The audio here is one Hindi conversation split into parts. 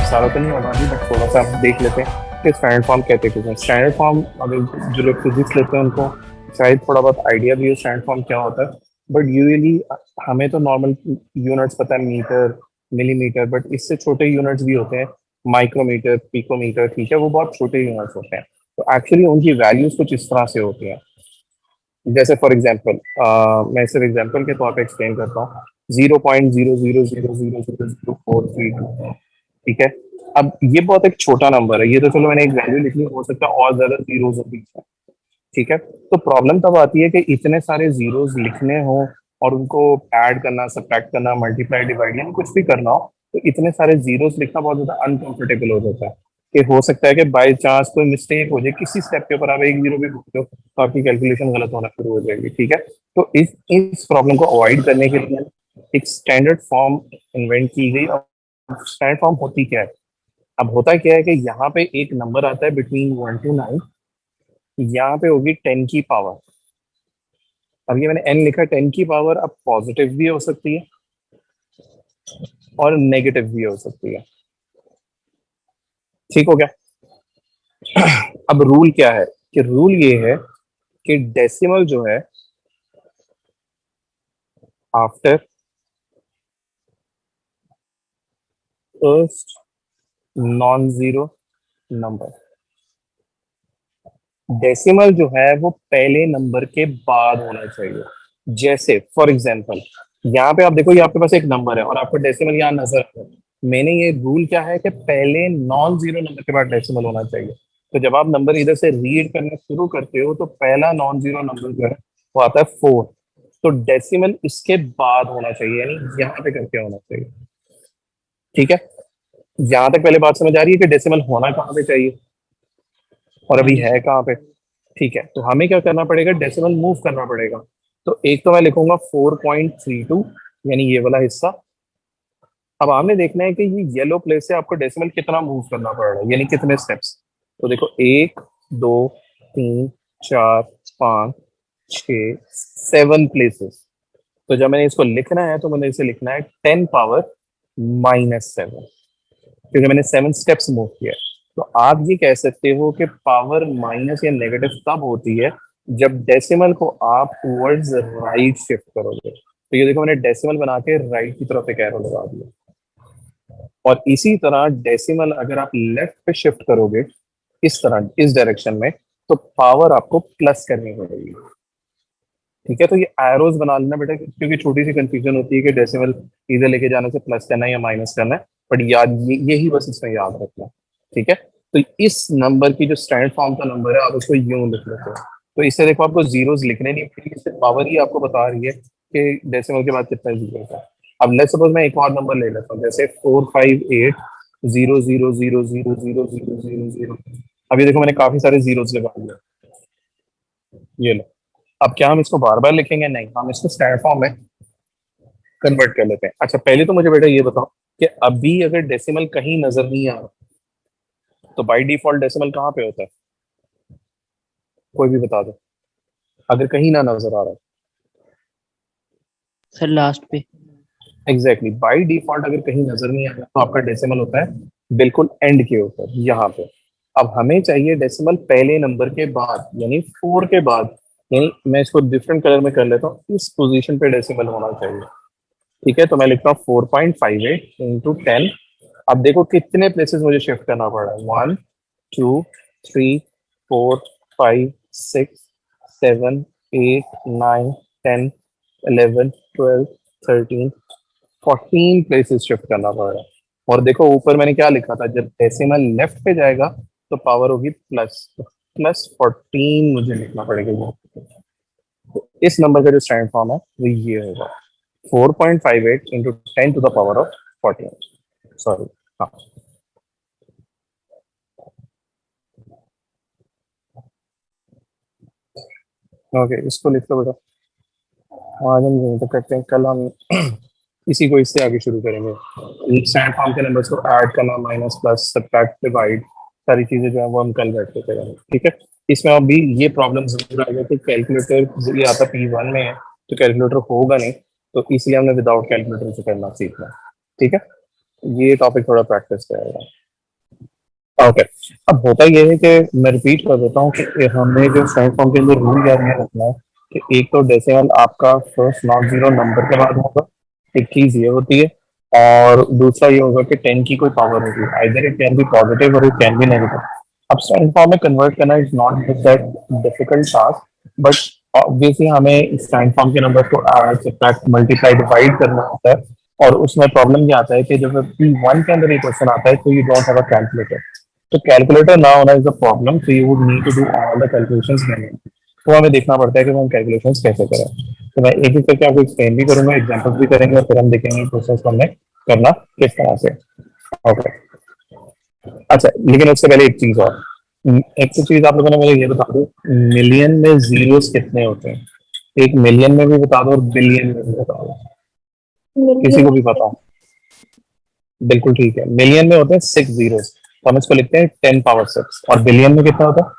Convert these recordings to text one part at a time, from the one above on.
सारा तो नहीं होगा अभी, बट थोड़ा सा आप देख लेते हैं कि स्टैंडर्ड फॉर्म कहते हैं। स्टैंडर्ड फॉर्म अगर जो लोग फिजिक्स लेते हैं उनको शायद थोड़ा बहुत आइडिया भी हो स्टैंडर्ड फॉर्म क्या होता है, बट यूजुअली हमें तो नॉर्मल यूनिट्स पता है, मीटर, मिलीमीटर, बट इससे छोटे यूनिट्स भी होते हैं, माइक्रोमीटर, पिकोमीटर, ठीक है, वो बहुत छोटे यूनिट्स होते हैं। तो एक्चुअली उनकी वैल्यूज कुछ इस तरह से होती हैं। जैसे फॉर एग्जाम्पल, मैं सिर्फ एग्जाम्पल के तौर पे एक्सप्लेन करता हूँ, 0.00000432, ठीक है। अब ये बहुत एक छोटा नंबर है, ये तो चलो मैंने एक वैल्यू लिख ली, हो सकता है और ज्यादा जीरोस हो बीच में, ठीक है। तो प्रॉब्लम तब आती है कि इतने सारे जीरोस लिखने हो और उनको ऐड करना, सब्ट्रैक्ट करना, मल्टीप्लाई, डिवाइड, यानी कुछ भी करना हो, तो इतने सारे जीरोस लिखना बहुत ज्यादा अनकंफर्टेबल हो जाता है। कि हो सकता है कि बाय चांस कोई मिस्टेक हो जाए, किसी स्टेप के ऊपर आप एक जीरो भी भूल दो तो आपकी कैलकुलेशन गलत होना शुरू हो जाएगी, ठीक है। तो इस प्रॉब्लम को अवॉइड करने के लिए एक स्टैंडर्ड फॉर्म इन्वेंट की गई। और स्टैंडर्ड फॉर्म होती क्या है? अब होता क्या है कि यहाँ पे एक नंबर आता है बिटवीन 1 to 9, यहाँ पे होगी 10 की पावर। अब ये मैंने n लिखा, 10 की पावर अब पॉजिटिव भी हो सकती है और नेगेटिव भी हो सकती है, ठीक हो गया। अब रूल क्या है? कि रूल ये है कि डेसिमल जो है after first non zero number, decimal जो है वो पहले नंबर के बाद होना चाहिए। जैसे फॉर एग्जांपल, यहाँ पे आप देखो, ये आपके पास एक नंबर है और आपको डेसिमल यहाँ नजर आ रहा है। मैंने ये रूल क्या है कि पहले नॉन जीरो नंबर के बाद डेसिमल होना चाहिए। तो जब आप नंबर इधर से रीड करना शुरू करते हो तो पहला नॉन जीरो नंबर जो है वो आता है 4। तो डेसिमल इसके बाद होना चाहिए, यानी यहाँ पे करके होना चाहिए, ठीक है। यहाँ तक पहले बात समझ आ रही है कि डेसिमल होना कहाँ पे चाहिए और हाँ अभी जी है सर। कहाँ पे, ठीक है। तो हमें क्या करना पड़ेगा? डेसिमल मूव करना पड़ेगा। तो एक तो मैं लिखूंगा 4.32, यानी ये वाला हिस्सा। अब आपने देखना है कि ये येलो प्लेस से आपको डेसिमल कितना मूव करना पड़ रहा है, यानी कितने स्टेप्स। तो देखो, 1, 2, 3, 4, 5, 6, 7 प्लेसेस। तो जब मैंने इसको लिखना है तो मैंने इसे लिखना है 10 पावर -7, क्योंकि मैंने 7 स्टेप्स मूव किया है। तो आप ये कह सकते हो कि पावर माइनस या नेगेटिव तब होती है जब डेसिमल को आप टूवर्ड्स राइट शिफ्ट करोगे। तो ये देखो, मैंने डेसिमल बना के राइट की तरफ एक एरो लगा दिया। और इसी तरह डेसिमल अगर आप लेफ्ट पे शिफ्ट करोगे, इस तरह, इस डायरेक्शन में, तो पावर आपको प्लस करनी पड़ेगी, ठीक है। तो ये एरोज बना लेना बेटा, क्योंकि छोटी सी कंफ्यूजन होती है कि डेसिमल इधर लेके जाने से प्लस करना है या माइनस करना है, बट याद यही बस इसमें याद रखना, ठीक है। तो इस नंबर की जो स्टैंडर्ड फॉर्म का नंबर है, आप उसको यूं लिख लेते हो। तो इससे देखो, आपको जीरोस लिखने नहीं पड़ेंगे, सिर्फ पावर ही आपको बता रही है कि डेसिमल के बाद कितना जीरो है। अब लेट्स सपोज मैं एक और नंबर ले लेता हूँ, जैसे 45800000000। अब ये देखो, मैंने काफी सारे जीरोस लगा दिए, ये लो। अब क्या हम इसको बार बार लिखेंगे? नहीं, हम इसको स्टैंडर्ड फॉर्म में कन्वर्ट कर लेते हैं। अच्छा, पहले तो मुझे बेटा ये बताओ कि अभी अगर डेसिमल कहीं नजर नहीं आ रहा तो बाय डिफॉल्ट डेसिमल कहाँ पे होता है? कोई भी बता दो, अगर कहीं ना नजर आ रहा सर लास्ट पे। है। एग्जैक्टली, बाय डिफॉल्ट अगर कहीं नजर नहीं आ रहा तो आपका डेसिमल होता है बिल्कुल एंड के ऊपर, यहाँ पे। अब हमें चाहिए डेसिमल पहले नंबर के बाद, यानी 4 के बाद। यानी मैं इसको डिफरेंट कलर में कर लेता हूँ, इस पोजीशन पे डेसिमल होना चाहिए, ठीक है। तो मैं लिखता हूँ 4.58 × 10। अब देखो कितने प्लेसेस मुझे शिफ्ट करना पड़ रहा है, 1, 2, 3, 4, 5, 6, 7, 8, 9, 10, 11, 12, 13, 14 प्लेसेस शिफ्ट करना पड़ रहा है। और देखो ऊपर मैंने क्या लिखा था, जब डेसिमल लेफ्ट पे जाएगा तो पावर होगी प्लस, +14 मुझे लिखना पड़ेगा यहाँ पे। तो इस नंबर का जो स्टैंड फॉर्म है वो ये होगा, 4.58 × 10⁻14। सॉरी, हाँ। ओके, इसको लिख लो बेटा। आज हम यहीं तक करते हैं, कल हम इसी को इससे आगे शुरू करेंगे। स्टैंड फॉर्म के नंबर्स को ऐड करना, माइनस, प्लस, सब्ट्रैक्ट, डिवाइड, सारी चीजें जो है वो हम कल बैठ के करेंगे, ठीक है। इसमें अभी ये प्रॉब्लम जरूर आ गया कि कैलकुलेटर ये आता P1 में है, तो कैलकुलेटर होगा नहीं, तो इसलिए हमने विदाउट कैलकुलेटर से करना सीखना, ठीक है। ये टॉपिक थोड़ा प्रैक्टिस रहेगा। ओके, अब होता ये है कि मैं रिपीट कर देता हूँ कि हमें जो साइन फॉर्म के अंदर रूल याद नहीं रखना है कि एक तो डेसिमल आपका फर्स्ट नॉन जीरो नंबर के बाद होगा, एक चीज ये होती है, और दूसरा ये होगा कि 10 की कोई पावर होगी, either it can be positive और इट कैन बी नेगेटिव। अब साइन फॉर्म में कन्वर्ट करना is not that difficult task, but obviously हमें साइन फॉर्म के नंबर को सब्ट्रैक्ट मल्टीप्लाई डिवाइड करना होता है, और उसमें प्रॉब्लम ये आता है कि जब P1 के अंदर ये क्वेश्चन आता है तो you don't have a calculator, तो कैलकुलेटर ना होना is a problem, so you would need to do all the calculations manually। तो हमें देखना पड़ता है कि हम कैलकुलेशंस कैसे करें। तो मैं एक एक करके आपको एक्सप्लेन भी करूंगा, एग्जांपल्स भी करेंगे, और फिर हम देखेंगे प्रोसेस हमने करना किस तरह से। ओके, अच्छा, लेकिन उससे पहले एक चीज और, एक तो चीज आप लोगों ने मुझे ये बता दो, मिलियन में जीरोस कितने होते हैं? एक मिलियन में भी बता दो और बिलियन में भी बता दो, किसी को भी पता हो? बिल्कुल ठीक है, मिलियन में होते हैं 6 जीरोस, तो हम इसको लिखते हैं 10 पावर 6, और बिलियन में कितना होता है?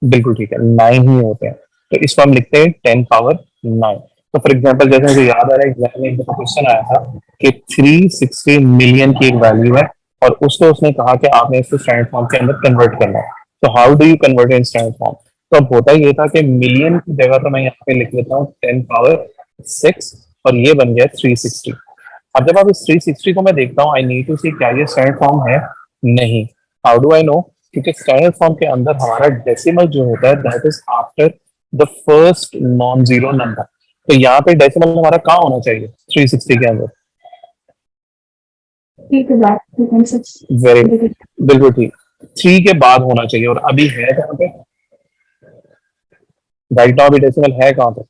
बिल्कुल ठीक है, 9 ही होते हैं, तो इसको हम लिखते हैं 10 पावर 9। तो फॉर एग्जाम्पल जैसे मुझे याद आ रहा है, एग्जाम में एक दफा क्वेश्चन आया था कि 360 मिलियन की एक वैल्यू है, और उसको उसने कहा कि आपने इसको स्टैंडर्ड फॉर्म के अंदर कन्वर्ट करना है, तो how do you convert in standard form? तो अब होता ये था कि मिलियन की जगह तो मैं यहाँ पे लिख लेता हूँ 10 पावर 6, और ये बन गया 360। अब जब आप इस 360 को मैं देखता हूँ, आई नीड टू सी क्या ये स्टैंडर्ड फॉर्म है, नहीं। How do I know? क्योंकि स्टैंडर्ड फॉर्म के अंदर हमारा डेसिमल जो होता है that is after the first non zero number, तो यहाँ पे डेसिमल हमारा कहाँ होना चाहिए 360 के अंदर? वेरी, बिल्कुल ठीक, 3 के बाद होना चाहिए, और अभी है कहाँ पे? राइट नाउ अभी डेसिमल है कहाँ पे?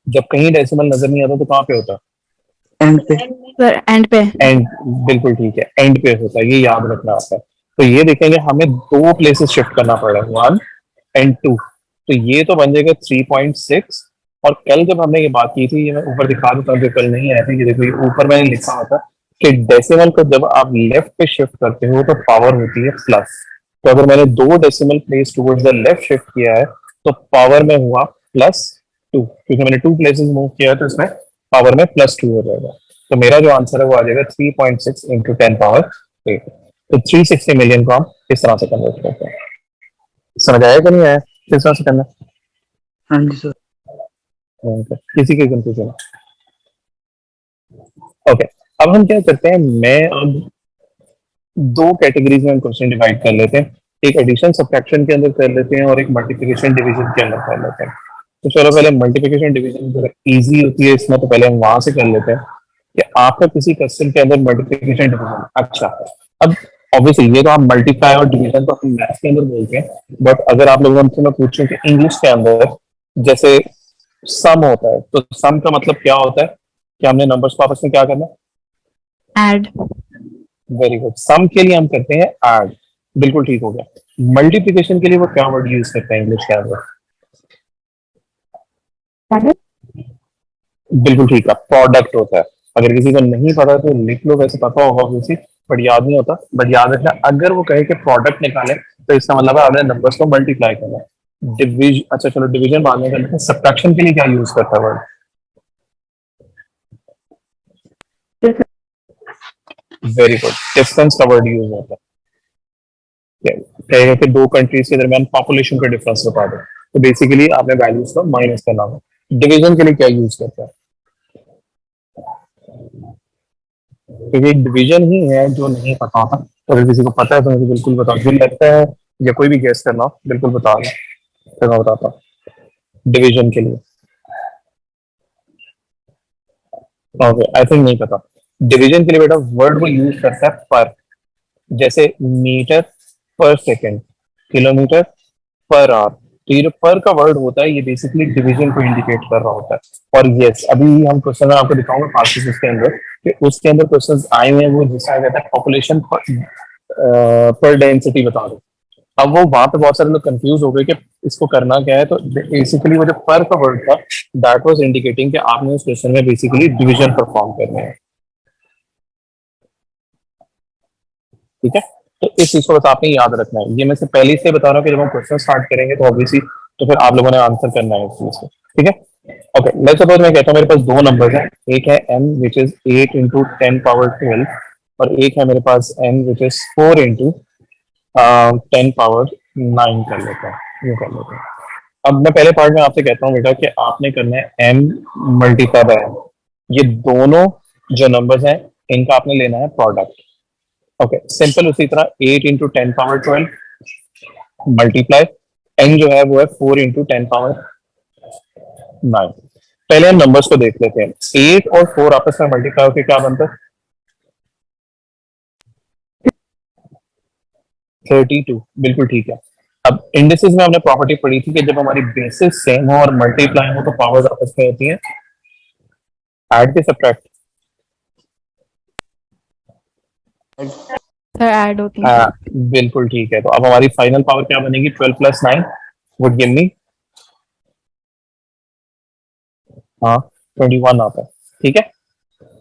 जब कहीं डेसिमल नजर नहीं आता तो कहाँ पे होता है? एंड पे। एंड पे। एंड, बिल्कुल ठीक है, एंड पे होता है, ये याद रखना आता है। तो ये देखेंगे हमें दो प्लेसेस शिफ्ट करना पड़ा, 1 और 2, तो ये तो बन जाएगा 3.6। और कल जब हमने ये बात की थी, ये मैं ऊपर दिखा देता हूँ जो कल नहीं आया था, ये देखो, ये ऊपर मैंने लिखा हुआ था कि डेसिमल को जब आप लेफ्ट पे शिफ्ट करते हो तो पावर होती है प्लस। तो अगर मैंने दो decimal place towards the left shift किया है तो पावर में हुआ +2, क्योंकि मैंने 2 प्लेसेस मूव किया है, तो इसमें पावर में +2 हो जाएगा। तो मेरा जो आंसर है वो आ जाएगा 3.6 इंटू 10 पावर 8। तो 360 मिलियन को हम किस तरह से कन्वर्ट करते हैं, समझ आया कि नहीं आया किस तरह से करना? हाँ जी सर। किसी के कंफ्यूजन? ओके, अब हम क्या करते हैं, मैं अब दो कैटेगरीज में हम क्वेश्चन डिवाइड कर लेते हैं, एक एडिशन सब्ट्रैक्शन के अंदर कर लेते हैं और एक मल्टीप्लिकेशन डिवीजन के अंदर कर लेते हैं। तो चलो पहले मल्टीप्लिकेशन डिवीजन जो इजी होती है इसमें, तो पहले हम वहां से कर लेते हैं कि आपका किसी क्वेश्चन के अंदर मल्टीप्लिकेशन डिवीजन, अच्छा, अब ऑब्वियसली ये तो हम मल्टीप्लाई और डिवीजन तो हम मैथ्स के अंदर बोलते हैं, बट अगर आप लोगों से मैं पूछूं कि इंग्लिश के अंदर जैसे सम होता है, तो सम का मतलब क्या होता है कि हमने नंबर्स को आपस में क्या करना है? ऐड। वेरी गुड, सम के लिए हम करते हैं ऐड, बिल्कुल ठीक हो गया। मल्टीप्लिकेशन के लिए वो क्या वर्ड यूज करते हैं इंग्लिश के अंदर? बिल्कुल ठीक है, प्रोडक्ट होता है। अगर किसी को नहीं पता तो लिख लो, वैसे पता होगा किसी, बट याद नहीं होता, बट याद रखना अगर वो कहे कि प्रोडक्ट निकाले तो इसका मतलब है आपने नंबर्स को मल्टीप्लाई करना है। डिविजन, अच्छा चलो डिवीजन बाद में कर लेते हैं। सब्ट्रैक्शन के लिए क्या यूज करता है वर्ड? वेरी गुड, डिफरेंस का वर्ड यूज होता है, कहेगा कि दो कंट्रीज के दरमियान पॉपुलेशन का डिफरेंस बता दो, तो बेसिकली आपने वैल्यूज को माइनस करना होगा। डिवीजन के लिए क्या यूज करता है? क्योंकि डिवीजन ही है जो नहीं पता होता, तो अगर किसी को पता है तो मुझे बिल्कुल बताओ, मुझे लगता है या कोई भी गेस करना हो बिल्कुल बता दो, फिर मैं बताता हूँ। डिवीजन के लिए ओके, आई थिंक नहीं पता। डिवीजन के लिए बेटा वर्ड वो यूज करता है पर, जैसे मीटर पर सेकेंड, किलोमीटर पर आवर, तो ये जो पर का वर्ड होता है ये बेसिकली डिवीजन को इंडिकेट कर रहा होता है। और यस, अभी हम क्वेश्चन में आपको दिखाऊंगा पास्ट के अंदर कि उसके अंदर क्वेश्चन आए हुए हैं, वो जिसका कहता है पॉपुलेशन पर डेंसिटी बता दो। अब वो वहां पे बहुत सारे लोग कंफ्यूज हो गए कि इसको करना क्या है, तो बेसिकली वो जो पर का वर्ड था दैट वाज इंडिकेटिंग कि आपने उस क्वेश्चन में बेसिकली डिवीजन परफॉर्म करना है, ठीक है। तो इस चीज को बस आपने याद रखना है, ये मैं से पहले से बता रहा हूँ कि जब हम क्वेश्चन स्टार्ट करेंगे तो ऑब्वियसली तो फिर आप लोगों ने आंसर करना है इस चीज को, ठीक है। ओके, लेट्स सपोज मैं कहता हूँ मेरे पास दो नंबर है, एक है m which is 8 into 10 power 12, और एक है मेरे पास m which is 4 into 10 power 9 कर लेते हैं, ये कर लेते हैं। अब मैं पहले पार्ट में आपसे कहता हूँ बेटा कि आपने करना है m मल्टीप्लाई बाय m, ये दोनों जो नंबर्स हैं इनका आपने लेना है प्रोडक्ट। ओके, सिंपल उसी तरह 8 इंटू 10 पावर 12 मल्टीप्लाई n जो है वो है 4 इंटू 10 पावर 9। पहले हम नंबर्स को देख लेते हैं, 8 और 4 आपस में मल्टीप्लाई होकर क्या बनता है? 32, बिल्कुल ठीक है। अब इंडिसेस में हमने प्रॉपर्टी पढ़ी थी कि जब हमारी बेसिस सेम हो और मल्टीप्लाई हो तो पावर्स आपस में होती हैं ऐड के सब्ट्रैक्ट। सर ऐड होती है। हाँ, बिल्कुल ठीक है। तो अब हमारी फाइनल पावर क्या बनेगी? 12 + 9 वुड गिव मी, हाँ, 21 आता है। ठीक है,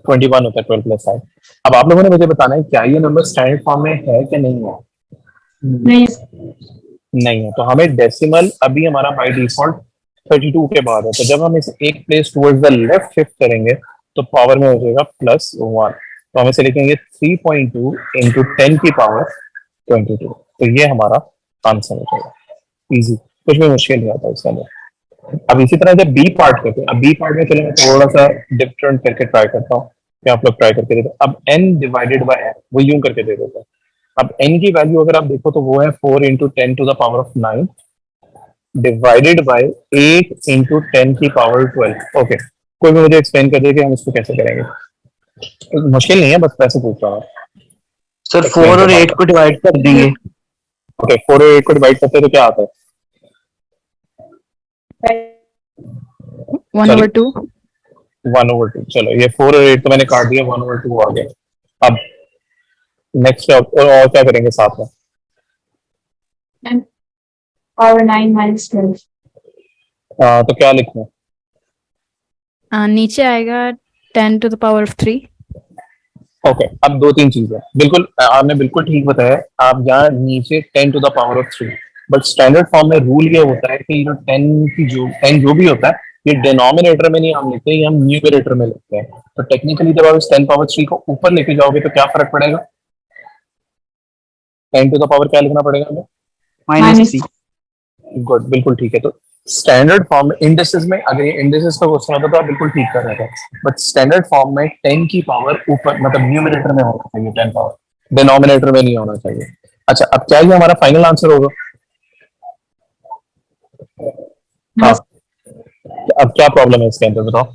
21 होता है 12 + 9। अब आप लोगों ने मुझे बताना है क्या ये नंबर स्टैंडर्ड फॉर्म में है कि नहीं है? नहीं। नहीं है, तो हमें डेसिमल अभी हमारा बाय डिफॉल्ट 32 के बाद है, तो जब हम इसे एक place towards the left shift करेंगे तो पावर में हो जाएगा +1, तो हम इसे लिखेंगे 3.2 इंटू 10 की पावर 22। तो ये हमारा आंसर हो जाएगा। इजी, कुछ भी मुश्किल नहीं आता इसके अंदर। अब इसी तरह जब बी पार्ट करते हैं, अब बी पार्ट में चलो मैं थोड़ा सा डिफरेंट करके ट्राई करता हूँ कि आप लोग ट्राई करके देखो। अब n डिवाइडेड बाय n वो यूं करके दे देते हैं। अब n की वैल्यू अगर आप देखो तो वो है 4 into 10 to the power of 9 divided by 8 into 10 की पावर 12। ओके, कोई भी मुझे एक्सप्लेन कर दे कि हम इसको कैसे करेंगे? मुश्किल नहीं है, बस वैसे पूछ रहा हूँ, सर एक्सप्लेन 4 कर और 8 पाऊंगा? को डिवाइड कर देंगे। ओके, 4 और 8 को डिवाइड करते हैं तो क्या आता है? सॉरी, (1/2). 1/2। चलो, ये 4 और 8 तो मैंने काट दिया, 1/2 आ गया। अब नेक्स्ट और क्या करेंगे साथ में? (10^9 - 12). तो क्या लिखना है? नीचे आएगा 10^3। ओके, अब दो तीन चीजें, बिल्कुल आपने बिल्कुल ठीक बताया। आप यहाँ नीचे 10 to the power of 3, but standard form में रूल ये होता है कि ये जो 10 जो भी होता है ये डिनोमिनेटर में नहीं हम लिखते, ये हम न्यूमरेटर में लिखते हैं। तो टेक्निकली जब आप इस 10 पावर 3 को ऊपर लेके जाओगे तो क्या फर्क पड़ेगा? 10 टू द पावर क्या लिखना पड़ेगा हमें? -3। गुड, बिल्कुल ठीक है। तो स्टैंडर्ड फॉर्म में इंडिसेस में, अगर ये इंडिसेस का क्वेश्चन होता तो आप बिल्कुल ठीक कर रहे थे, बट स्टैंडर्ड फॉर्म में 10 की पावर ऊपर मतलब न्यूमरेटर में होना चाहिए, 10 पावर, डिनोमिनेटर में नहीं होना चाहिए। अच्छा, अब क्या ये हमारा फाइनल आंसर होगा? हाँ, हाँ तो अब क्या प्रॉब्लम है इसके अंदर बताओ?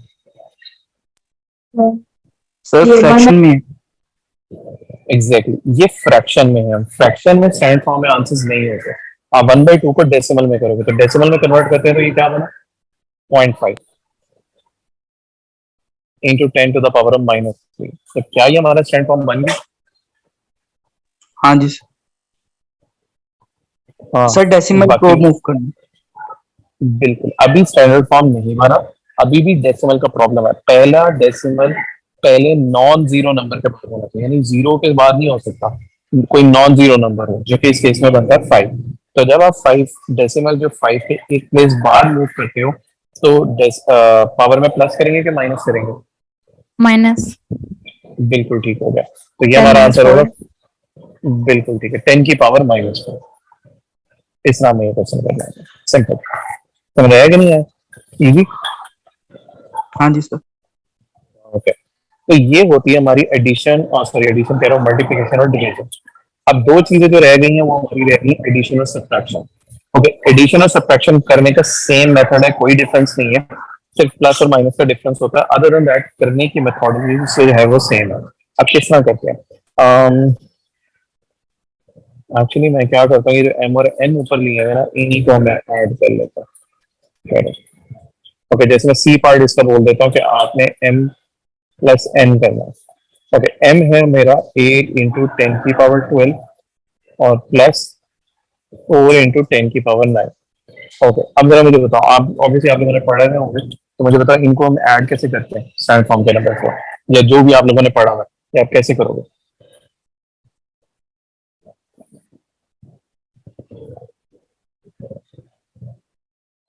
सर ये फ्रैक्शन में है। एग्जैक्टली exactly, ये फ्रैक्शन में है। फ्रैक्शन में स्टैंडर्ड फॉर्म में आंसर्स नहीं होते। आप 1/2 को डेसिमल में करोगे तो डेसिमल में कन्वर्ट करते हैं तो ये क्या बना? 0.5 into 10 to the power of -3। तो क्या ये हमारा स्टैंडर्ड फॉर्म बन गया? हाँ जी सर। हाँ, सर डेसिमल को बाकी मूव करना। बिल्कुल अभी स्टैंडर्ड फॉर्म नहीं बना, अभी भी डेसिमल का प्रॉब्लम है। पहला डेसिमल पहले नॉन जीरो नंबर के बाद होना चाहिए, यानी जीरो के बाद नहीं हो सकता, कोई नॉन जीरो नंबर हो, जो कि इस केस में बनता है 5। तो जब आप 5 डेसिमल जो 5 के एक प्लेस बाद मूव करते हो तो पावर में प्लस करेंगे कि माइनस करेंगे? माइनस बिल्कुल ठीक हो गया, तो ये 10 हमारा - आंसर होगा। 4। बिल्कुल ठीक है, 10 की पावर -4। इस नाम में ये क्वेश्चन करना है, सिंपल। समझ आया कि नहीं आया? इजी। हाँ जी सर। ओके, तो ये होती है हमारी एडिशन, और सॉरी एडिशन कह रहा हूँ, मल्टीप्लिकेशन और डिवीजन। अब दो चीजें जो रह गई हैं वो हमारी रह गई एडिशन और सब्ट्रैक्शन। ओके, एडिशन और सब्ट्रैक्शन करने का सेम मेथड है, कोई डिफरेंस नहीं है, सिर्फ प्लस और माइनस का डिफरेंस होता है। अदर देन दैट करने की मेथोडोलॉजी से है वो सेम है। अब किस तरह करते हैं? एक्चुअली मैं क्या करता हूँ, ये जो m और n ऊपर लिए है ना, इन्हीं को मैं ऐड कर लेता हूँ। ओके, जैसे मैं सी पार्ट इसका बोल देता हूँ कि आपने m+n करना है। ओके, m है मेरा 8 इंटू 10 की पावर 12 और +4 इंटू 10 की पावर 9। ओके, अब जरा मुझे बताओ, आप ऑब्वियसली आप लोगों ने पढ़ा है होंगे, तो मुझे बताओ इनको हम ऐड कैसे करते हैं स्टैंडर्ड फॉर्म के नंबर को, या जो भी आप लोगों ने पढ़ा है, या आप कैसे करोगे?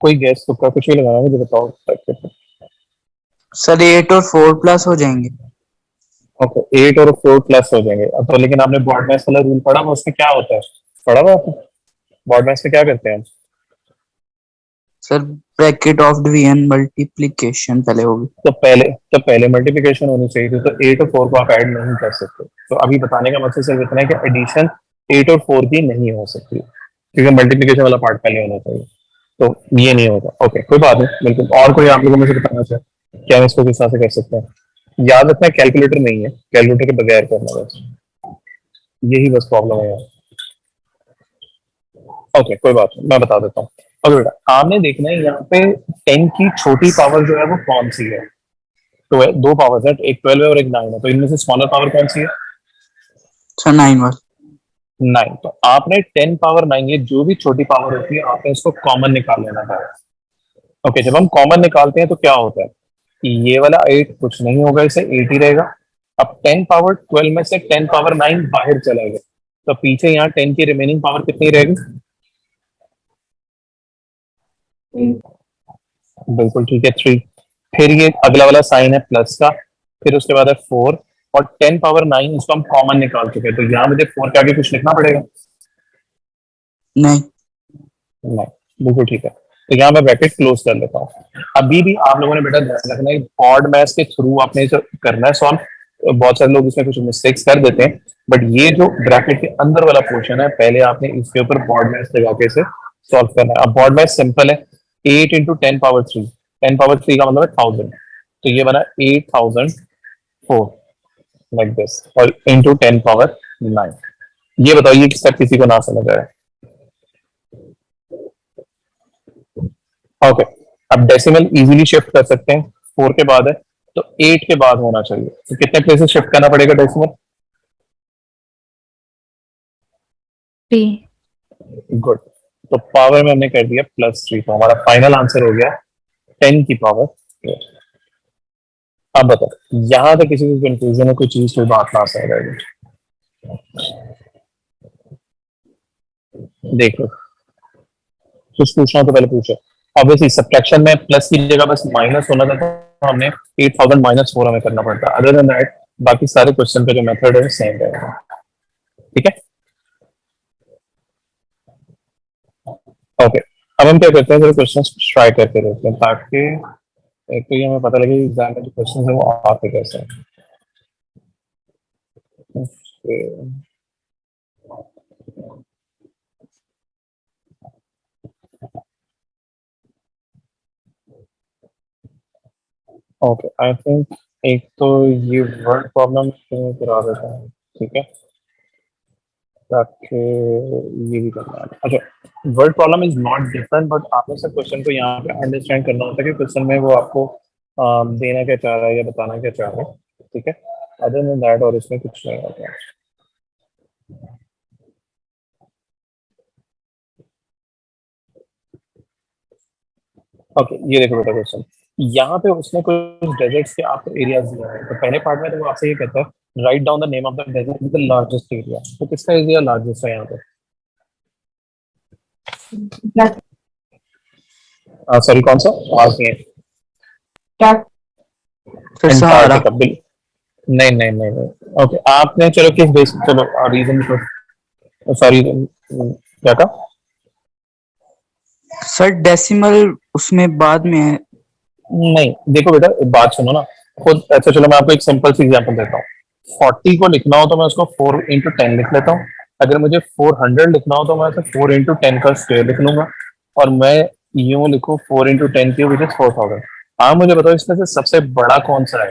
कोई गैस तुक्का कुछ भी लगाना, मुझे बताओ। सर 8 और 4 प्लस हो जाएंगे। ओके, 8 और 4 प्लस हो जाएंगे। अब तो लेकिन आपने बॉड मैथ्स वाला रूल पढ़ा हुआ, उसमें क्या होता है? पढ़ा हुआ आपने? बॉड मैथ्स में क्या करते हैं? Sir bracket of division multiplication पहले होगी। तो पहले मल्टीप्लिकेशन होनी चाहिए थी, तो 8 और 4 को आप ऐड नहीं कर सकते। तो अभी बताने का मकसद सिर्फ इतना है कि एडिशन 8 और 4 की नहीं हो सकती, क्योंकि मल्टीप्लिकेशन वाला पार्ट पहले होना चाहिए। तो ये नहीं होगा। ओके, कोई बात नहीं, बिल्कुल। और कोई आप लोगों में से बताना चाहे क्या हम इसको किस तरह से कर सकते हैं? याद रखना, कैलकुलेटर नहीं है, कैलकुलेटर के बगैर करना बस, यही बस प्रॉब्लम है यार। ओके, कोई बात नहीं, मैं बता देता हूँ। अब बेटा आपने देखना है यहाँ पे 10 की छोटी पावर जो है वो कौन सी है। तो दो पावर्स है, एक 12 है और एक 9 है, तो इनमें से स्मॉलर पावर कौन सी है? सर 9 वाला। 9। तो आपने 10 पावर 9, ये जो भी छोटी पावर होती है आपने इसको कॉमन निकाल लेना है। ओके, जब हम कॉमन निकालते हैं तो क्या होता है कि ये वाला 8 कुछ नहीं होगा, इसे 8 ही रहेगा। अब 10 पावर 12 में से 10 पावर 9 बाहर चला गया, तो पीछे यहाँ 10 की रिमेनिंग पावर कितनी रहेगी? बिल्कुल ठीक है, 3। फिर ये अगला वाला साइन है प्लस का, फिर उसके बाद है 4, और 10 पावर 9 इसको हम कॉमन निकाल चुके हैं, तो यहाँ मुझे 4 के आगे कुछ लिखना पड़ेगा? नहीं। नहीं, बिल्कुल ठीक है। तो यहाँ मैं ब्रैकेट क्लोज कर लेता हूँ। अभी भी आप लोगों ने बेटा ध्यान रखना है, बॉड मैथ्स के थ्रू आपने जो करना है सॉल्व। बहुत सारे लोग इसमें कुछ मिस्टेक्स कर देते हैं, बट ये जो ब्रैकेट के अंदर वाला पोर्शन है, पहले आपने इसके ऊपर बॉड मैथ्स लगा के इसे सॉल्व करना है। अब बॉड मैथ्स सिंपल है, 8 इंटू 10 पावर 3, 10 पावर 3 का मतलब है 1000, तो ये बना 8004 लाइक दिस, और इंटू 10 पावर 9। ये बताओ ये स्टेप किसी को ना समझ आए? ओके, अब डेसिमल इजीली शिफ्ट कर सकते हैं, 4 के बाद है तो 8 के बाद होना चाहिए, तो कितने प्लेसेस शिफ्ट करना पड़ेगा डेसिमल? 3. गुड। तो पावर में हमने कर दिया +3, तो हमारा फाइनल आंसर हो गया 10 की पावर। अब बताओ यहां तक किसी को कंफ्यूजन है, कोई चीज कोई बात ना समझ आएगी? देखो, कुछ पूछना तो पहले पूछो। ऑब्वियसली सब्ट्रैक्शन में प्लस की जगह बस माइनस होना था, तो हमने 8000 -4 हमें करना पड़ता। अदर देन दैट बाकी सारे क्वेश्चन का जो मेथड है सेम रहेगा। ठीक है, ओके। अब हम क्या करते हैं, जरा क्वेश्चन ट्राई करके देखते हैं, ताकि एक तो ये हमें पता लगे एग्जाम में जो क्वेश्चन है वो आते कैसे हैं। ओके, आई थिंक एक तो ये वर्ड प्रॉब्लम करा देता है, ठीक है, ताकि ये भी करना है। अच्छा, word problem is not different, but आपने सब क्वेश्चन को यहाँ पे अंडरस्टैंड करना होता है कि क्वेश्चन में वो आपको देना क्या चाह रहा है या बताना क्या चाह रहा है। ठीक है, अदर देन दैट और इसमें कुछ नहीं होता है। ओके, ये देखो बेटा क्वेश्चन, यहाँ पे उसने कुछ डेजर्ट्स के आपको एरियाज दिया है। तो पहले पार्ट में तो वो आपसे ये कहता है write down the name of the desert with the largest area. तो किसका एरिया लार्जेस्ट है यहाँ पे? सॉरी, कौन सा? आवाज नहीं है। फिर सहारा। एंटार्क्टिका, नहीं नहीं नहीं नहीं। ओके, आपने चलो किस बेस, चलो रीजन को, सॉरी क्या कहा? सर डेसिमल उसमें बाद में है। नहीं, देखो बेटा बात सुनो ना खुद। अच्छा चलो मैं आपको एक सिंपल सी एग्जांपल देता हूँ। 40 को लिखना हो तो मैं उसको 4 इंटू 10 लिख लेता हूँ। अगर मुझे 400 लिखना हो तो मैं उसे 4 इंटू 10 का स्क्वायर लिख लूंगा, और मैं यूं लिखूँ 4 इंटू 10 की विच इज 4000। हाँ, मुझे बताओ इसमें से सबसे बड़ा कौन सा है?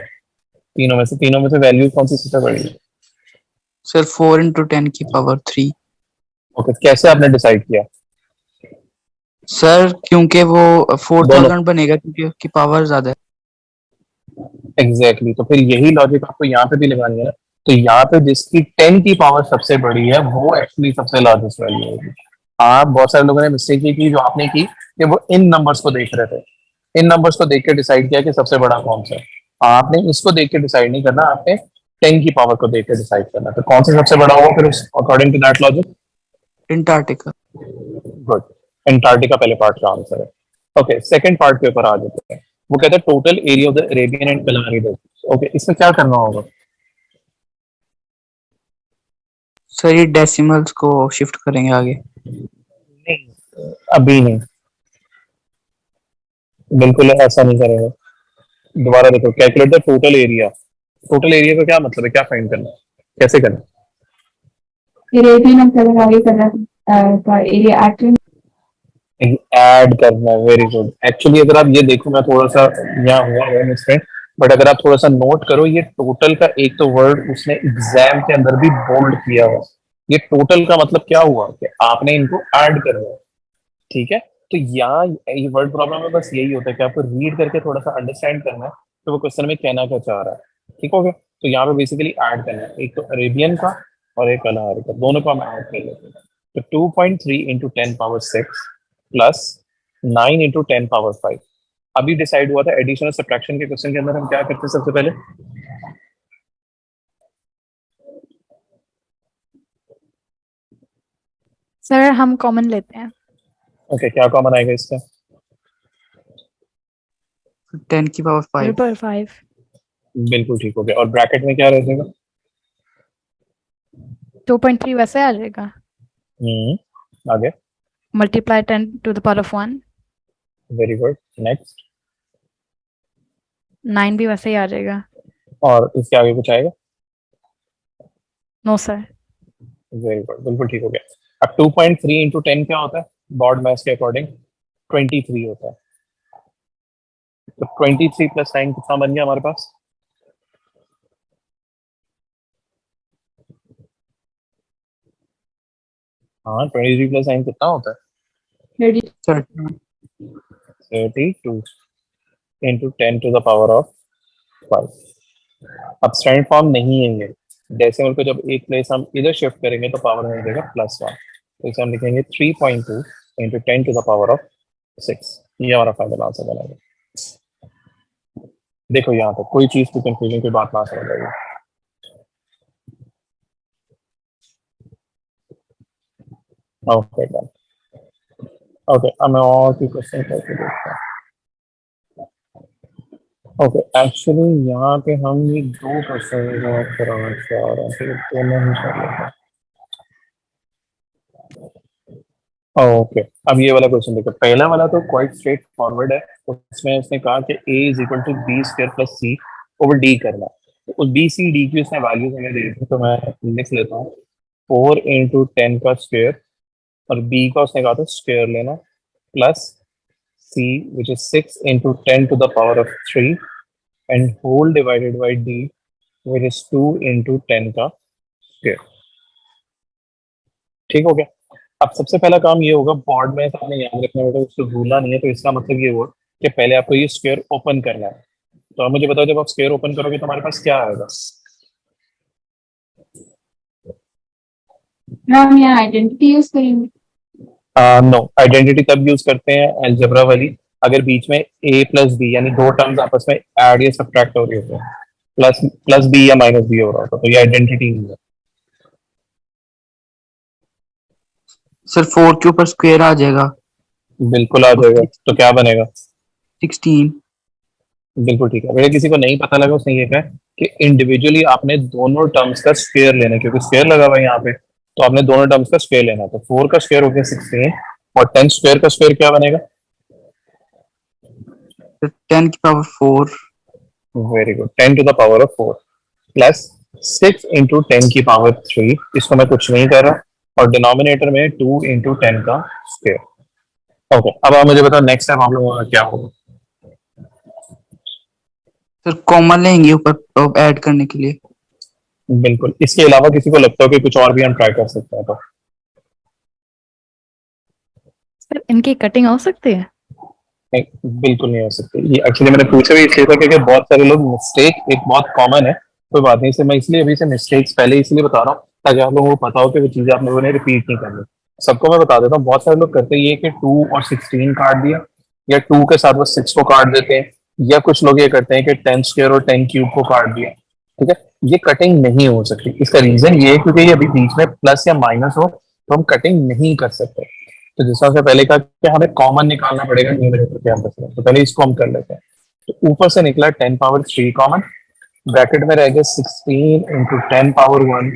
तीनों में से वैल्यू कौन सी सबसे बड़ी है? सर 4 इंटू 10 की पावर 3। ओके, कैसे आपने डिसाइड किया? सर क्योंकि वो दोनों 4000 बनेगा क्योंकि उसकी पावर ज्यादा है। एग्जैक्टली, तो फिर यही लॉजिक आपको यहाँ पे भी लगानी है ना। तो यहाँ पे जिसकी 10 की पावर सबसे बड़ी है वो एक्चुअली सबसे लार्जेस्ट वैल्यू होगी। आप बहुत सारे लोगों ने मिस्टेक ये की जो आपने की कि वो इन नंबर्स को देख रहे थे, इन नंबर्स को देख के डिसाइड किया कि सबसे बड़ा कौन सा है। आपने इसको देख के डिसाइड नहीं करना, आपने 10 की पावर को देख के डिसाइड करना। तो कौन सा सबसे बड़ा होगा फिर according to that logic? Antarctica. Good, Antarctica पहले पार्ट का आंसर है। ओके, सेकंड पार्ट के ऊपर आ जाते हैं। वो कहता है total area of the Arabian and Kalahari desert. Okay, इसमें क्या करना होगा? सर ये डेसिमल्स को शिफ्ट करेंगे आगे। नहीं, अभी नहीं, बिल्कुल ऐसा नहीं करेंगे। दोबारा देखो, calculate the total area. Total area का क्या मतलब है, क्या फाइंड करना है, कैसे करना अरेबियन और कलहरी कलर का एरिया एक्चुअली है? ऐड करना है, वेरी गुड। एक्चुअली अगर आप ये देखो, मैं थोड़ा सा यहाँ हुआ है मिस्टेक, बट अगर आप थोड़ा सा नोट करो, ये टोटल का एक तो वर्ड उसने एग्जाम के अंदर भी बोल्ड किया हुआ। ये टोटल का मतलब क्या हुआ कि आपने इनको ऐड करना है, ठीक है? तो यहाँ ये वर्ड प्रॉब्लम में बस यही होता है कि आपको रीड करके थोड़ा सा अंडरस्टैंड करना है तो वो क्वेश्चन में कहना क्या चाह रहा है। ठीक हो गया? तो यहाँ पे बेसिकली ऐड करना है, एक तो अरेबियन का और एक कलहारी का, दोनों को हम ऐड कर लेते हैं। तो 2.3 into 10 power 6 plus 9 into 10 power 5। अभी डिसाइड हुआ था एडिशन और सब्ट्रैक्शन के क्वेश्चन के अंदर हम क्या करते हैं सबसे पहले? सर हम कॉमन लेते हैं। ओके, क्या कॉमन आएगा इसका? 10 की पावर 5। पर 5 बिल्कुल ठीक हो गया। और ब्रैकेट में क्या रह जाएगा? 2.3 वैसे आ जाएगा, आगे। Multiply 10 to the power of 1। Very good, next. 9 भी वैसे ही आ जाएगा। और इसके आगे कुछ आएगा? No sir. वेरी गुड, बिल्कुल ठीक हो गया। अब 2.3 इंटू 10 क्या होता है बॉर्ड मैथ्स के अकॉर्डिंग? 23 होता है। तो 23 प्लस 9 कितना बन गया हमारे पास? हाँ, 23 प्लस 9 कितना होता है? 32 into 10 to the power of 5। अब स्टैंडर्ड फॉर्म नहीं है ये। डेसिमल को जब एक प्लेस हम इधर शिफ्ट करेंगे तो पावर हो जाएगा +1। तो इसे हम लिखेंगे 3.2 into 10 to the power of 6। ये हमारा फाइनल आंसर बनेगा। देखो यहाँ तक कोई चीज की कंफ्यूजन की बात ना समझ आएगी। Okay done. ओके, अब मैं और भी क्वेश्चन करके देखता हूँ। ओके, एक्चुअली यहाँ पे हम ये दो क्वेश्चन कराना चाह रहे हैं, फिर दोनों ही कर लेते हैं। ओके, अब ये वाला क्वेश्चन देखो। पहला वाला तो क्वाइट स्ट्रेट फॉरवर्ड है। उसमें उसने कहा कि a is equal to B square plus C over D करना है। तो बी सी डी की उसने वैल्यूज हमें दे दी, तो मैं लिख लेता हूँ 4 इंटू 10 का स्क्वायर, और b का उसने कहा था स्क्वायर लेना, plus c which is 6 into 10 to the power of 3 and whole divided by d which is 2 into 10 का स्क्वायर। ठीक हो गया? अब सबसे पहला काम ये होगा, बोर्ड में आपने याद रखना बेटा, उसको भूलना नहीं है। तो इसका मतलब ये हुआ कि पहले आपको ये स्क्वायर ओपन करना है। तो आप मुझे बताओ, जब आप स्क्वायर ओपन करोगे तो हमारे पास क्या आएगा? हम यहाँ आइडेंटिटी यूज करेंगे। नो, आइडेंटिटी तब यूज करते हैं अलजेब्रा वाली, अगर बीच में a प्लस बी यानी दो टर्म्स आपस में ऐड या सब्ट्रैक्ट हो रही होते हैं, प्लस प्लस बी या माइनस बी हो रहा होता, तो ये आइडेंटिटी नहीं है। सर 4 के ऊपर स्क्वायर आ जाएगा। बिल्कुल आ जाएगा, तो क्या बनेगा? 16। बिल्कुल ठीक है। अगर किसी को नहीं पता लगा, उसने ये कहा कि इंडिविजुअली आपने दोनों टर्म्स का स्क्वायर लेना है, क्योंकि स्क्वायर लगा हुआ है यहाँ पे, तो आपने दोनों टर्म्स का स्क्वायर लेना है। तो 4 का स्क्वायर हो गया 16, और 10 स्क्वायर का स्क्वायर क्या बनेगा? 10 की power 4। Very good, 10 to the power of 4 plus 6 into 10 की पावर 3। इसको मैं कुछ नहीं कर रहा, और डिनोमिनेटर में 2 इंटू 10 का स्क्वायर। ओके, अब आप मुझे बताओ नेक्स्ट टाइम आप लोगों का क्या होगा? सर कॉमन लेंगे ऊपर ऐड करने के लिए। बिल्कुल, इसके अलावा किसी को लगता हो कि कुछ और भी हम ट्राई कर सकते हैं तो? सर इनकी कटिंग हो सकती है? नहीं, बिल्कुल नहीं हो सकती। ये एक्चुअली मैंने पूछा भी इसलिए था क्योंकि बहुत सारे लोग मिस्टेक एक बहुत कॉमन है। कोई बात नहीं, से मैं इसलिए अभी से मिस्टेक्स पहले इसलिए बता रहा हूँ ताकि आप लोगों को पता हो कि वो चीजें आप लोगों ने रिपीट नहीं करनी। सबको मैं बता देता हूँ, बहुत सारे लोग करते ये कि 2 और 16 काट दिया, या 2 के साथ वो 6 को काट देते हैं, या कुछ लोग ये करते हैं कि 10 स्क्वायर और 10 क्यूब को काट दिया। ठीक है, ये कटिंग नहीं हो सकती। इसका रीजन ये है क्योंकि ये अभी बीच में प्लस या माइनस हो तो हम कटिंग नहीं कर सकते। तो जिस हिसाब से पहले कहा कि हमें कॉमन निकालना पड़ेगा न्यूमरेटर के अंदर से, तो पहले इसको हम कर लेते हैं। तो ऊपर से निकला 10 पावर 3 कॉमन, ब्रैकेट में रह गया 16 × 10 पावर 1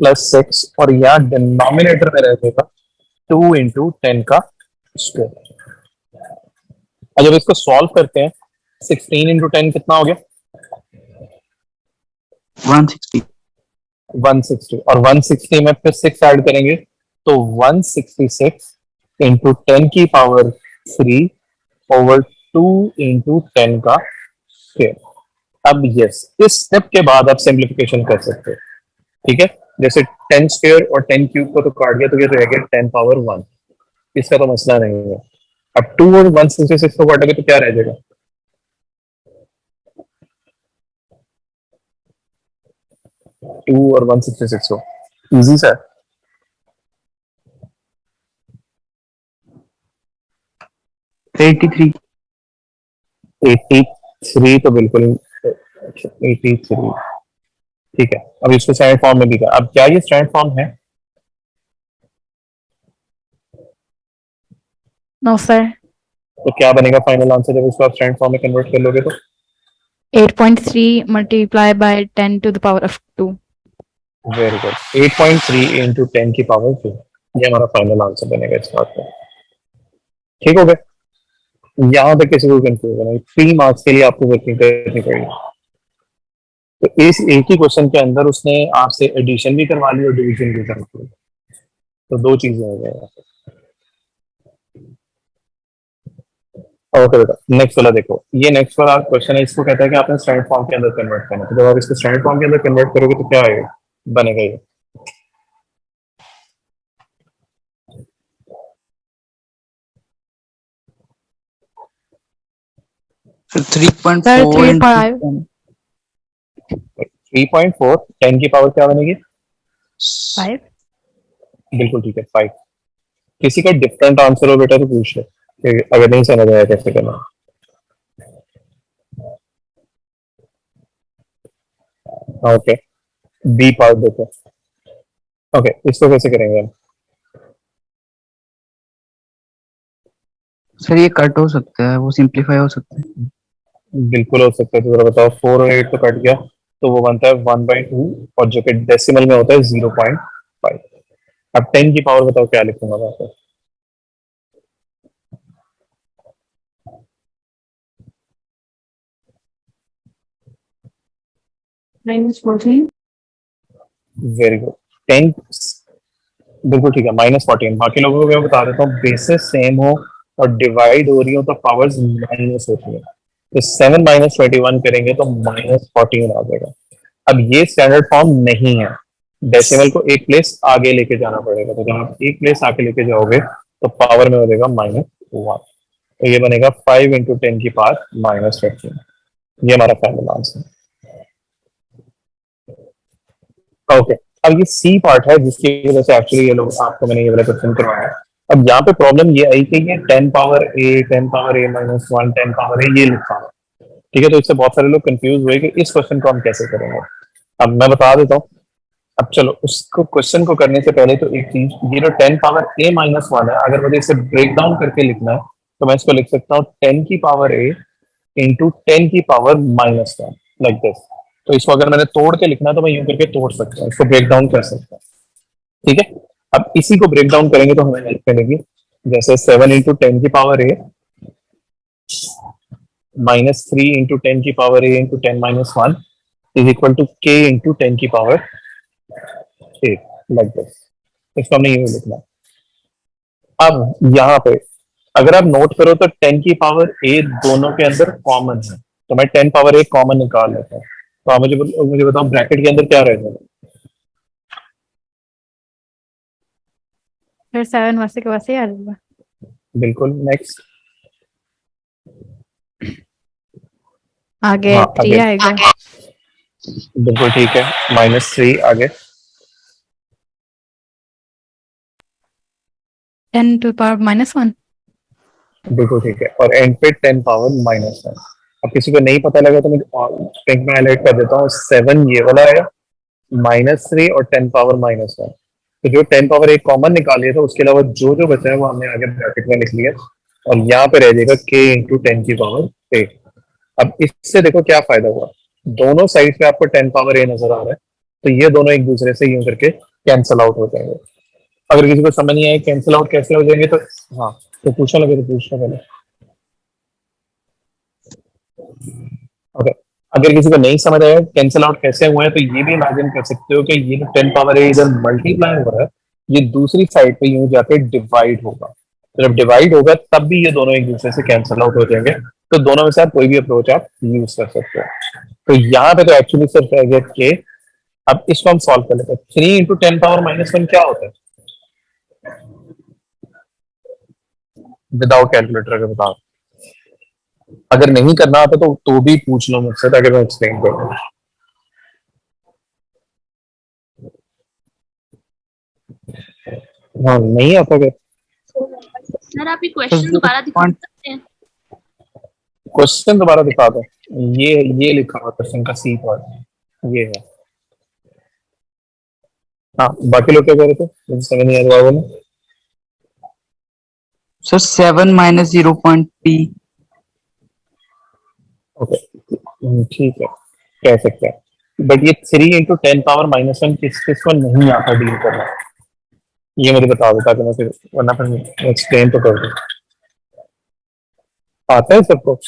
प्लस 6, और यहाँ डिनोमिनेटर में रह जाएगा 2 × 10 का स्क्वायर। और जब इसको सॉल्व करते हैं 16 × 10 कितना हो गया? 160। 160, और 160 में फिर 6 ऐड करेंगे तो 166 × 10 की पावर 3 ओवर 2 × 10 का स्क्वायर। अब यस, इस स्टेप के बाद आप सिंप्लीफिकेशन कर सकते हो, ठीक है। जैसे 10 स्क्वायर और 10 क्यूब को तो काट गया, तो ये रह गया 10 पावर 1, इसका तो मसला नहीं है। अब 2 और 166 को काटोगे तो क्या रह जाएगा? 2 और 166 को, इजी सा है। 83। 83 तो बिल्कुल 83, ठीक है। अब इसको स्टैंडर्ड फॉर्म में लिखा, अब क्या ये स्टैंडर्ड फॉर्म है? No sir. तो क्या बनेगा फाइनल आंसर जब इसको आप स्टैंडर्ड फॉर्म में कन्वर्ट कर लोगे तो? 8.3 multiply by 10 to the power of 2। Very good, 8.3 × 10 की पावर 2, ये हमारा फाइनल आंसर बनेगा इस बात का। ठीक हो गया, यहाँ तक किसी को कंफ्यूजन है? 3 मार्क्स के लिए आपको वर्किंग करनी पड़ेगी। तो इस एक ही क्वेश्चन के अंदर उसने आपसे एडिशन भी करवा ली और डिवीजन भी करवा ली, तो 2 चीजें हो गई। ओके बेटा, नेक्स्ट वाला देखो, ये नेक्स्ट वाला क्वेश्चन है, इसको कहता है कि आपने स्टैंडर्ड फॉर्म के अंदर कन्वर्ट करना। तो जब आप इसको स्टैंडर्ड फॉर्म के अंदर कन्वर्ट करोगे तो क्या आएगा, बनेगा ये? So 3.4 sir into 3.5। 10. 3.4, 10 की पावर क्या बनेगी? 5। बिल्कुल ठीक है, 5। किसी का डिफरेंट आंसर हो बेटा तो पूछ लो, अगर नहीं समझ आया कैसे करना। ओके, बी पार्ट देखो। ओके, इसको कैसे करेंगे हम? सर ये कट हो सकता है, वो सिंप्लीफाई हो सकता है। बिल्कुल हो सकता है, तो जरा बताओ। 4 और 8 तो कट गया, तो वो बनता है 1/2, और जो कि डेसिमल में होता है 0.5। अब 10 की पावर बताओ क्या लिखूंगा वहां पर? -14। वेरी गुड, 10 बिल्कुल ठीक है, -14। बाकी लोगों को मैं बता देता हूँ, बेसिस सेम हो और डिवाइड हो रही हो तो पावर्स माइनस होती है। तो 7 - 21 करेंगे तो -14 आ जाएगा। अब ये स्टैंडर्ड फॉर्म नहीं है, डेसिमल को एक प्लेस आगे लेके जाना पड़ेगा। तो जब आप एक प्लेस आगे लेके जाओगे तो पावर में हो जाएगा -1, तो ये बनेगा 5 × 10 की पावर -15। ये हमारा फाइनल आंसर। ओके, अब ये सी पार्ट है जिसकी वजह से एक्चुअली ये लोग आपको मैंने ये वाला क्वेश्चन करवाया है। अब यहाँ पे प्रॉब्लम ये आई कि ये 10 power a, 10 power a - 1, 10 power a ये लिखा है, ठीक है। तो इससे बहुत सारे लोग कंफ्यूज हुए कि इस क्वेश्चन को हम कैसे करेंगे। अब मैं बता देता हूँ। अब चलो, उसको क्वेश्चन को करने से पहले तो एक चीज, ये जो 10 पावर a - 1 है, अगर मुझे इसे ब्रेक डाउन करके लिखना है तो मैं इसको लिख सकता हूँ 10 की पावर a × 10 की पावर -1, लाइक दिस। तो इसको अगर मैंने तोड़ के लिखना है तो मैं यूं करके तोड़ सकता हूँ, इसको ब्रेक डाउन कर सकता हूँ, ठीक है। अब इसी को ब्रेक डाउन करेंगे तो हमें हेल्प करेगी, जैसे 7 × 10 की पावर a -3 × 10 की power a × 10 - 1 is equal to k × 10 की पावर a, लाइक दिस। इसको हमने यूं लिखना। अब यहाँ पे अगर आप नोट करो तो 10 की पावर a दोनों के अंदर कॉमन है, तो मैं 10 पावर a कॉमन निकाल लेता हूँ। तो आप मुझे मुझे बताओ ब्रैकेट के अंदर क्या रहेगा? फिर 7 वैसे के वैसे ही आ जाएगा। बिल्कुल, नेक्स्ट। आगे हाँ, 3 आगे आएगा। बिल्कुल ठीक है, -3 आगे। 10 to the power -1। बिल्कुल ठीक है, और एंड पे 10 पावर -1। अब किसी को नहीं पता लगा तो मैं पिंक में हाईलाइट कर देता हूँ, 7 ये वाला है, -3 और 10 पावर -1। तो जो 10 पावर एक कॉमन निकालिए था उसके अलावा जो जो बचा है वो हमने आगे ब्रैकेट में लिख लिया और यहाँ पे रह जाएगा k इंटू 10 की पावर 8। अब इससे देखो क्या फायदा हुआ, दोनों साइड पे आपको 10 पावर a नजर आ रहा है, तो ये दोनों एक दूसरे से यूं करके कैंसल आउट हो जाएंगे। अगर किसी को समझ नहीं आए कैंसिल आउट कैसे हो जाएंगे तो हाँ, तो पूछना लगे तो पूछना पहले। ओके, अगर किसी को नहीं समझ आया कैंसिल आउट कैसे हुआ है तो ये भी इमेजिन कर सकते हो कि ये 10 पावर है इधर मल्टीप्लाई हो रहा है, ये दूसरी साइड पे यूं जाके डिवाइड होगा, तो जब डिवाइड होगा तब भी ये दोनों एक दूसरे से कैंसिल आउट हो जाएंगे। तो दोनों में से आप कोई भी अप्रोच आप यूज कर सकते हो। तो यहाँ पे तो एक्चुअली सिर्फ रह गया के। अब इसको हम सॉल्व कर लेते हैं। 3 इंटू 10 पावर -1 क्या होता है विदाउट कैलकुलेटर के बताओ। अगर नहीं करना आता तो भी पूछ लो मुझसे ताकि मैं एक्सप्लेन करूँ। हाँ नहीं आता क्या? सर आप ये क्वेश्चन दोबारा दिखा सकते हैं? क्वेश्चन दोबारा दिखा दो। ये लिखा हुआ क्वेश्चन का सी पार्ट ये है। हाँ बाकी लोग क्या कह रहे थे, मुझे समझ नहीं आ रहा बोलो। Sir 7 minus 0.p। ओके ठीक है, कह सकते हैं, बट ये 3 इंटू 10 पावर -1 किस किस को नहीं आता डील करना, ये मुझे बता दो ताकि मैं फिर वरना फिर एक्सप्लेन तो कर दूँ। आता है सबको?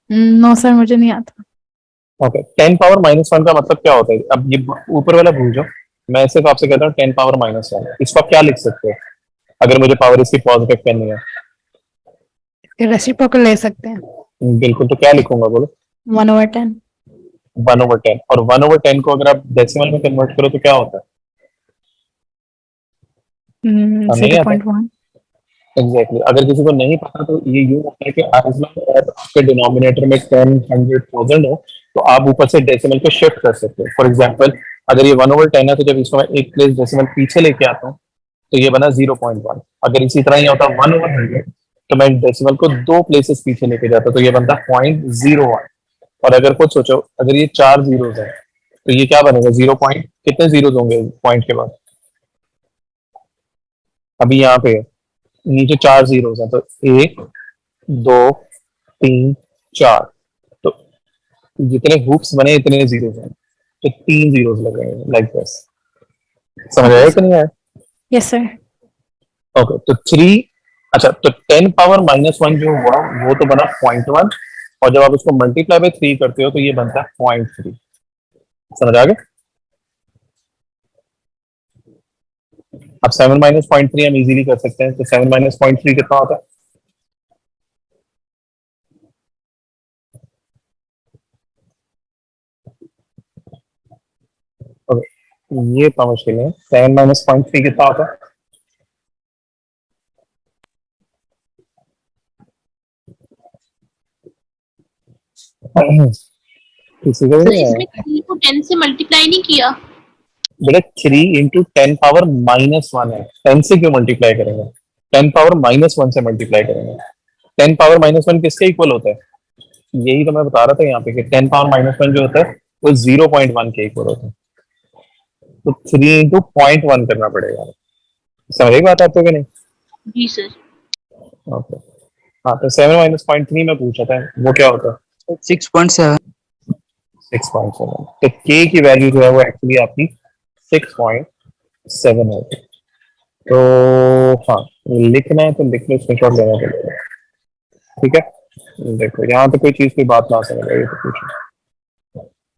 नो सर, मुझे नहीं आता। ओके, 10 पावर -1 का मतलब क्या होता है? अब ये ऊपर वाला भूल जाओ, मैं सिर्फ आपसे कहता हूँ 10 पावर -1 इसको आप क्या लिख सकते हो अगर मुझे पावर इसकी पॉजिटिव करनी है? रेसिप्रोकल ले सकते हैं। बिल्कुल, तो क्या लिखूंगा बोलो? 1/10। 1/10, और 1/10 को अगर आप डेसिमल में कन्वर्ट करो तो क्या होता है? नहीं आता 0.1। एग्जैक्टली। अगर किसी को नहीं पता तो ये यूं होता है कि as long as आपके डिनोमिनेटर में 10, 100, 1000 हो तो आप ऊपर से डेसिमल को शिफ्ट कर सकते हो। फॉर एग्जांपल अगर ये 1/10 है तो जब इसको मैं एक प्लेस डेसिमल पीछे लेके आता हूँ तो ये बना 0.1। अगर इसी तरह ही होता 1/100 तो मैं डेसिमल को 2 प्लेसेस पीछे लेके जाता तो ये बनता 0.01। और अगर खुद सोचो अगर ये 4 जीरोस है तो ये क्या बनेगा? 0 पॉइंट कितने जीरोस होंगे पॉइंट के बाद? अभी यहाँ पे नीचे 4 जीरोस हैं तो 1, 2, 3, 4, तो जितने हुक्स बने इतने जीरोस हैं, तो 3 जीरोस लगेंगे लाइक दिस। समझ आया कि नहीं आया? Yes sir. ओके, तो 3, अच्छा तो 10 पावर -1 जो हुआ वो तो बना 0.1, और जब आप इसको मल्टीप्लाई बाय 3 करते हो तो ये बनता है 0.3। समझ आ गया? अब 7 माइनस 0.3 हम इजीली कर सकते हैं, तो 7 माइनस 0.3 कितना होता है? ओके ये इतना मुश्किल है। 7 माइनस 0.3 कितना होता है? किसी को भी सर नहीं आया? इसमें 3 को 10 से मल्टीप्लाई नहीं किया? बेटा 3 इंटू 10 पावर -1 है, 10 से क्यों मल्टीप्लाई करेंगे? 10 पावर -1 से मल्टीप्लाई करेंगे। 10 पावर -1 किसके इक्वल होता है? यही तो मैं बता रहा था यहाँ पे कि 10 पावर -1 जो होता है वो 0.1 के इक्वल होता है। तो 3 इंटू 0.1 करना पड़ेगा। समझ एक बात आपको कि नहीं? जी सर। ओके हाँ, तो 7 माइनस 0.3 में पूछा था वो क्या होता है? 6.7। 6.7। तो के की वैल्यू जो है वो एक्चुअली आपकी 6.7 होगी। तो हाँ, लिखना है तो लिख लो, स्क्रीनशॉट लेना पड़ेगा। ठीक है, देखो यहाँ तो कोई चीज की बात ना समझ आई तो पूछो।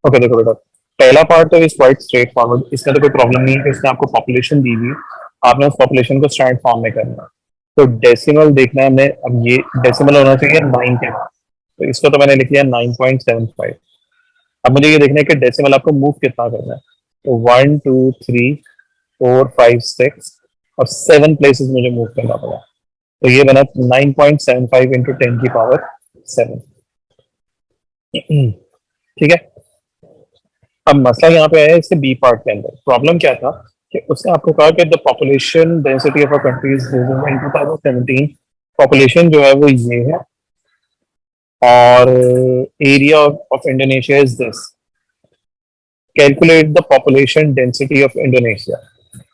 ओके देखो बेटा, पहला पार्ट तो इज क्वाइट स्ट्रेट फॉरवर्ड, इसमें तो कोई प्रॉब्लम नहीं है कि इसमें आपको पॉपुलेशन दी हुई है, आपने उस पॉपुलेशन को स्टैंडर्ड फॉर्म में करना है। तो डेसिमल देखना है हमने, अब ये डेसिमल होना चाहिए 9 के बाद, तो इसको तो मैंने लिख लिया 9.75। अब मुझे ये देखना है कि डेसिमल आपको मूव कितना करना है, तो 1, 2, 3, 4, 5, 6 और 7 प्लेसेस मुझे मूव करना पड़ा, तो ये बना 9.75 इंटू 10 की पावर 7। ठीक है, अब मसला यहाँ पे आया इसके बी पार्ट के अंदर। प्रॉब्लम क्या था कि उसने आपको कहा कि the population density of a country is in 2017, population जो है वो ये है और area of Indonesia is this, calculate the population density of Indonesia.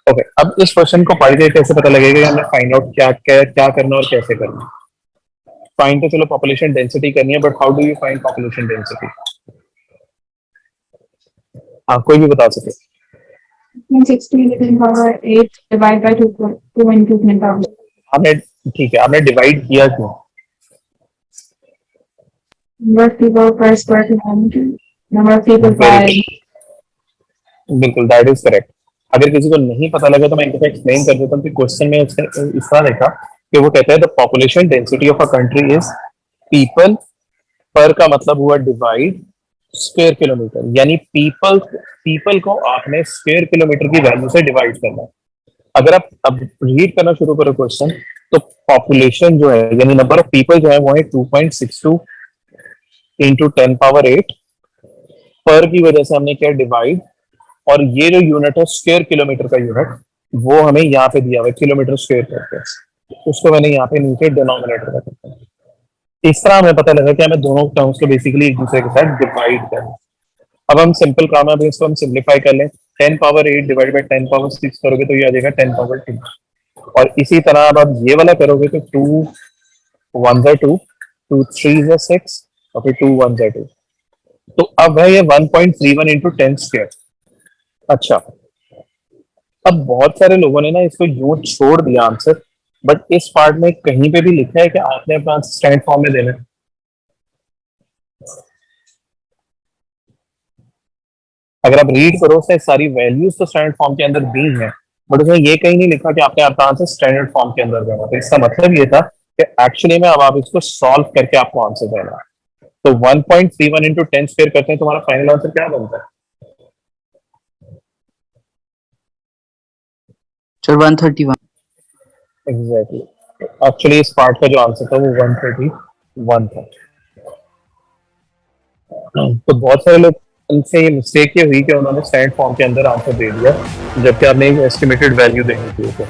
Okay, अब इस क्वेश्चन को पढ़ के कैसे पता लगेगा कि हमें फाइंड आउट क्या क्या क्या करना और कैसे करना। फाइंड तो चलो पॉपुलेशन डेंसिटी करनी है, but how do you find population density? हाँ, कोई भी बता सके। 16 to the power 8 divided by 2 into 10 power. हमने, ठीक है, आपने डिवाइड किया क्यों? Number of people per square kilometer. Number of people by. बिल्कुल, दैट इज करेक्ट। अगर किसी को नहीं पता लगे तो मैं इनको एक्सप्लेन कर देता हूँ कि क्वेश्चन में उसने इस तरह लिखा कि वो कहता है the population density of a country is people पर का मतलब हुआ डिवाइड स्क्वायर किलोमीटर, यानी पीपल को आपने स्क्वायर किलोमीटर की वैल्यू से डिवाइड करना है। अगर आप अब रीड करना शुरू करो क्वेश्चन, तो पॉपुलेशन जो है यानी नंबर ऑफ पीपल जो है वो है 2.62 इंटू 10 पावर 8, पर की वजह से हमने किया डिवाइड, और ये जो यूनिट है स्क्वायर किलोमीटर का यूनिट, वो हमें यहाँ पे दिया हुआ है किलोमीटर स्क्वायर करके, उसको मैंने यहाँ पे नीचे डिनोमिनेटर का करता हूँ। इस तरह हमें पता लगा कि हमें दोनों टर्म्स को बेसिकली एक दूसरे के साथ डिवाइड करना। अब हम सिंपल काम है, इसको हम सिंप्लीफाई कर लें। 10 पावर 8 डिवाइड बाई 10 पावर 6 करोगे तो ये आ जाएगा 10 पावर 2, और इसी तरह अब आप ये वाला करोगे तो 2 1 2, 2 3 6, और फिर 2 1 2, तो अब है ये 1.31 इंटू 10 स्क्वायर। अच्छा, अब बहुत सारे लोगों ने ना इसको यूं छोड़ दिया आंसर, बट इस पार्ट में कहीं पे भी लिखा है कि आपने अपना स्टैंड फॉर्म में देना है। अगर आप रीड करो तो सारी वैल्यूज तो स्टैंडर्ड फॉर्म के अंदर दी हैं, बट उसमें ये कहीं नहीं लिखा कि आपने आपका आंसर स्टैंडर्ड फॉर्म के अंदर देना। तो इसका मतलब ये था कि एक्चुअली में अब आप इसको सॉल्व करके आपको आंसर देना है। तो 1.31 इंटू 10 स्क्वायर करते हैं, तुम्हारा फाइनल आंसर क्या बनता है? सर 131। एग्जैक्टली, एक्चुअली इस पार्ट का जो आंसर था वो 131 था। तो बहुत सारे लोग, उनसे ये मिस्टेक ये हुई कि उन्होंने स्टैंडर्ड फॉर्म के अंदर आंसर दे दिया, जबकि आपने एक एस्टिमेटेड वैल्यू देनी थी।